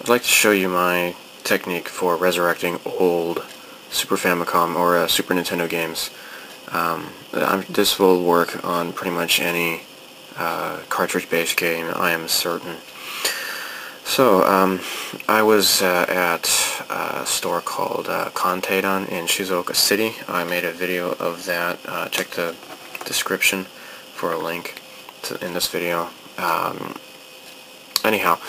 I'd like to show you my technique for resurrecting old Super Famicom or Super Nintendo games. This will work on pretty much any cartridge-based game, I am certain. So, I was at a store called Kanteidan in Shizuoka City. I made a video of that. Check the description for a link in this video. Anyhow,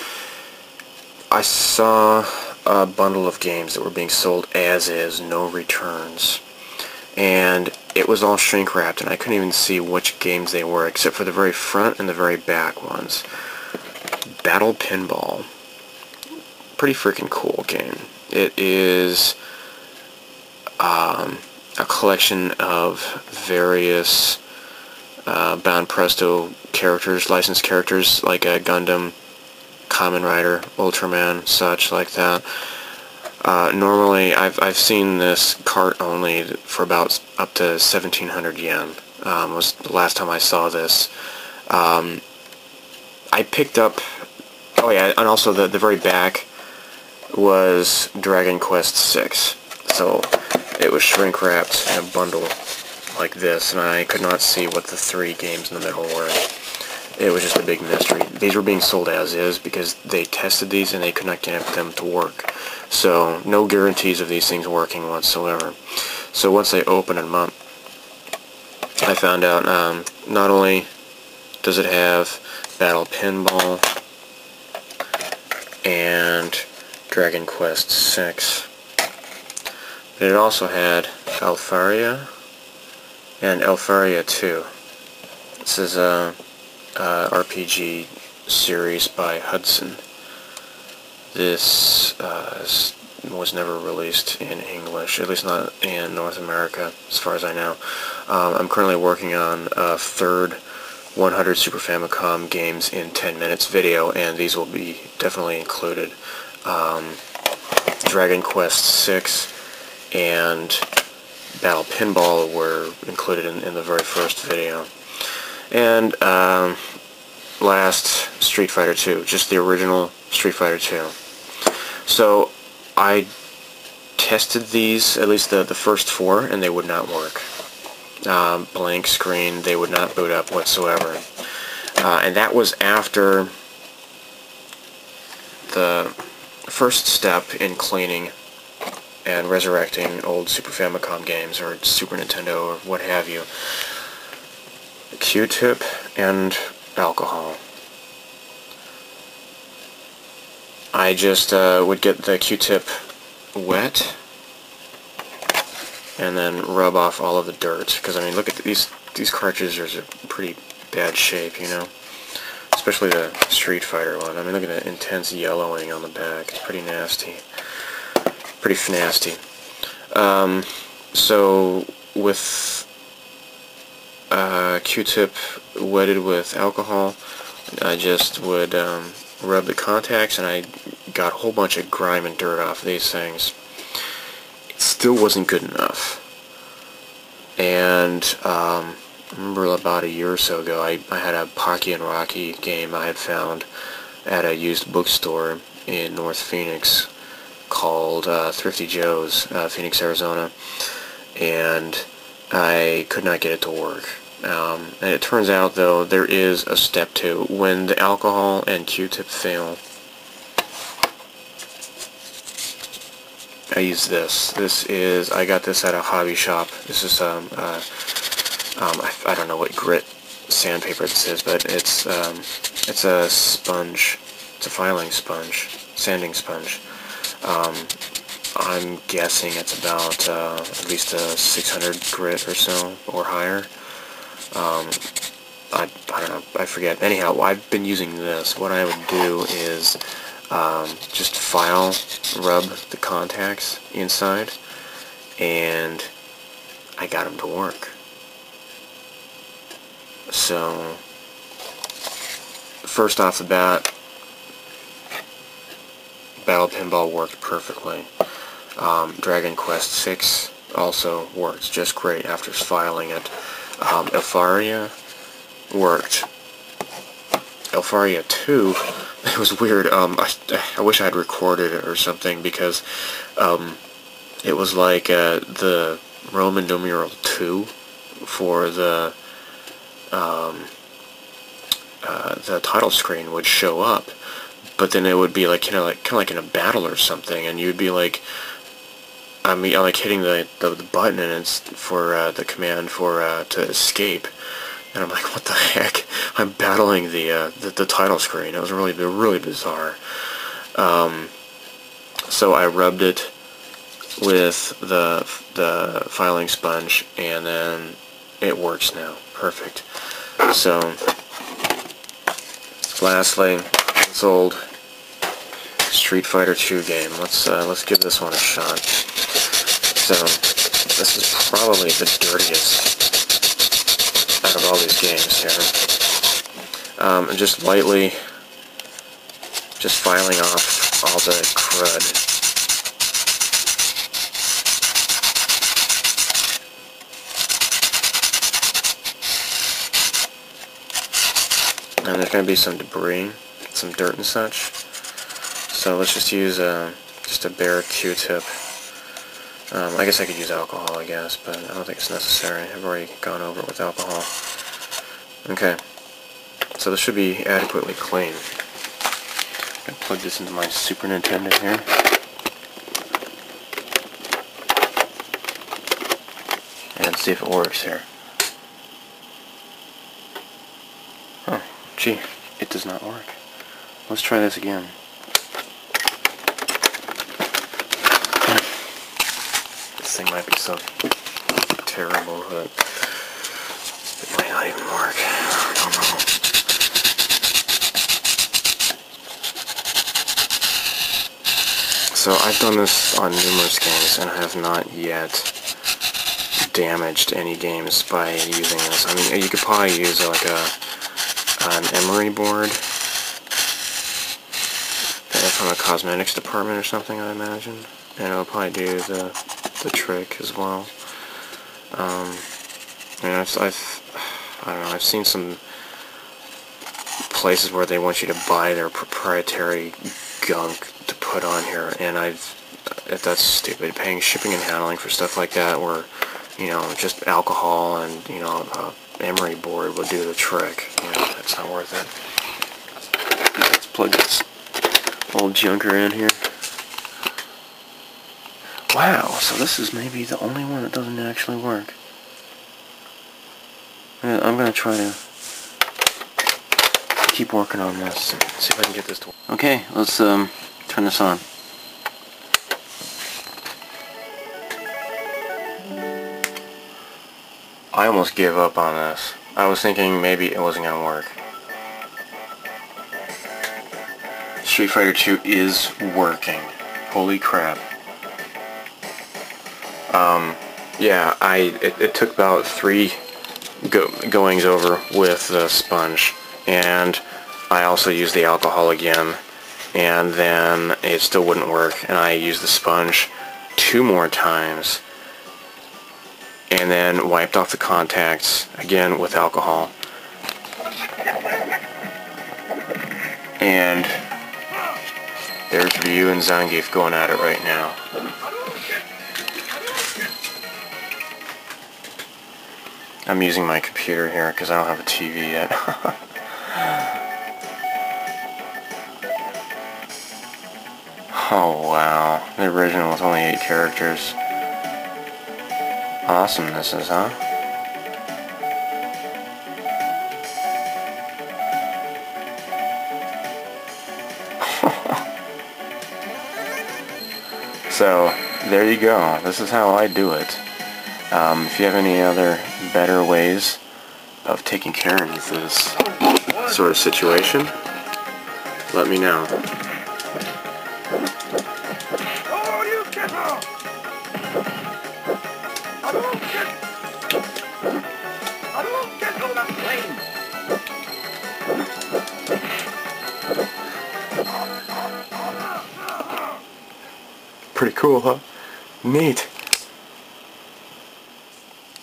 I saw a bundle of games that were being sold as is, no returns. And it was all shrink wrapped, and I couldn't even see which games they were, except for the very front and the very back ones. Battle Pinball. Pretty freaking cool game. It is a collection of various Bound Presto characters, licensed characters, like a Gundam, Kamen Rider, Ultraman, such like that. Normally, I've seen this cart only for about up to 1,700 yen. Was the last time I saw this. I picked up. Oh yeah, and also the very back was Dragon Quest VI. So it was shrink wrapped in a bundle like this, and I could not see what the three games in the middle were. It was just a big mystery. These were being sold as is because they tested these and they could not get them to work. So no guarantees of these things working whatsoever. So once I opened them up, I found out not only does it have Battle Pinball and Dragon Quest VI, but it also had Alfaria and Alfaria 2. This is a RPG series by Hudson. This was never released in English, at least not in North America, as far as I know. I'm currently working on a third 100 Super Famicom games in 10 minutes video, and these will be definitely included. Dragon Quest VI and Battle Pinball were included in the very first video. And last, Street Fighter 2, just the original Street Fighter 2. So I tested these, at least the first four, and they would not work. Blank screen, they would not boot up whatsoever. And that was after the first step in cleaning and resurrecting old Super Famicom games, or Super Nintendo, or what have you. Q-tip and alcohol. I just would get the Q-tip wet and then rub off all of the dirt, because I mean, look at these cartridges are in pretty bad shape, you know, especially the Street Fighter one. I mean, look at the intense yellowing on the back. It's pretty nasty, pretty fnasty. So with Q-tip wetted with alcohol, I just would rub the contacts, and I got a whole bunch of grime and dirt off these things. It still wasn't good enough. And I remember about a year or so ago, I had a Pocky and Rocky game I had found at a used bookstore in North Phoenix called Thrifty Joe's, Phoenix, Arizona, and I could not get it to work. And it turns out, though, there is a step 2. When the alcohol and Q-tip fail, I use this. I got this at a hobby shop. This is, I don't know what grit sandpaper this is, but it's a sponge. It's a filing sponge, sanding sponge. I'm guessing it's about at least a 600 grit or so, or higher. I don't know, I forget. Anyhow, I've been using this. What I would do is just file rub the contacts inside, and I got them to work. So, first off the bat, Battle Pinball worked perfectly. Dragon Quest VI also worked just great after filing it. Alfaria worked. Alfaria 2 it was weird. I wish I had recorded it or something, because it was like the Roman numeral 2 for the title screen would show up, but then it would be like, like kind of like in a battle or something, and you'd be like, I like hitting the button, and it's for the command for to escape, and I'm like, what the heck? I'm battling the title screen. It was really bizarre. So I rubbed it with the filing sponge, and then it works now. Perfect. So lastly, this old Street Fighter 2 game. Let's give this one a shot. So this is probably the dirtiest out of all these games here. And just lightly, just filing off all the crud. And there's going to be some debris, some dirt and such. So let's just use just a bare Q-tip. I guess I could use alcohol, I guess, but I don't think it's necessary. I've already gone over it with alcohol. Okay, so this should be adequately clean. I'm going to plug this into my Super Nintendo here. And see if it works here. Oh, gee, it does not work. Let's try this again. This thing might be so terrible that it might not even work. I don't know. So I've done this on numerous games and have not yet damaged any games by using this. I mean, you could probably use like an emery board from a cosmetics department or something, I imagine, and it'll probably do the trick as well. And I don't know, I've seen some places where they want you to buy their proprietary gunk to put on here, and that's stupid. Paying shipping and handling for stuff like that, or just alcohol and emery board would do the trick. It's not worth it. Let's plug this old junker in here. Wow, so this is maybe the only one that doesn't actually work. I'm gonna try to keep working on this, see if I can get this to work. Okay, let's turn this on. I almost gave up on this. I was thinking maybe it wasn't gonna work. Street Fighter 2 is working. Holy crap. Yeah, it took about 3 goings over with the sponge, and I also used the alcohol again, and then it still wouldn't work, and I used the sponge 2 more times, and then wiped off the contacts again with alcohol. And there's Ryu and Zangief going at it right now. I'm using my computer here because I don't have a TV yet. Oh wow, the original was only 8 characters. Awesome this is, huh? So, there you go. This is how I do it. If you have any other better ways of taking care of this sort of situation, let me know. Pretty cool, huh? Neat.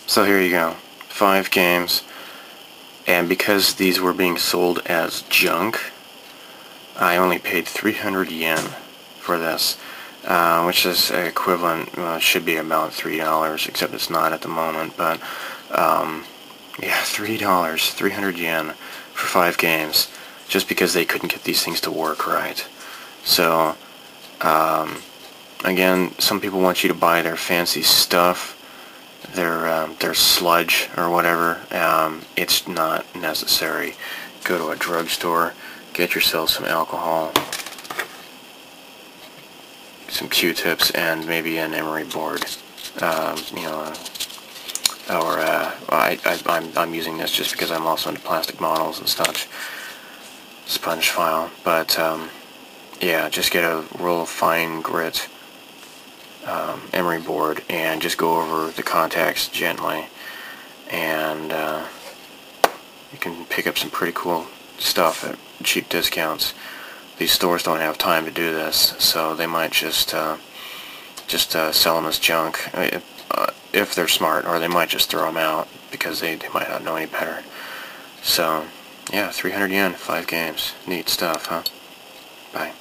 So here you go. 5 games. And because these were being sold as junk, I only paid 300 yen for this, which is equivalent, should be about $3, except it's not at the moment, but yeah, $3, 300 yen for 5 games, just because they couldn't get these things to work right. So, again, some people want you to buy their fancy stuff, their sludge or whatever. It's not necessary. Go to a drugstore, get yourself some alcohol, some Q-tips, and maybe an emery board. You know, or I'm using this just because I'm also into plastic models and such. Sponge file, but yeah, just get a roll of fine grit emery board and just go over the contacts gently, and you can pick up some pretty cool stuff at cheap discounts. These stores don't have time to do this, so they might just sell them as junk if they're smart, or they might just throw them out because they might not know any better. So yeah, 300 yen, 5 games. Neat stuff, huh? Bye.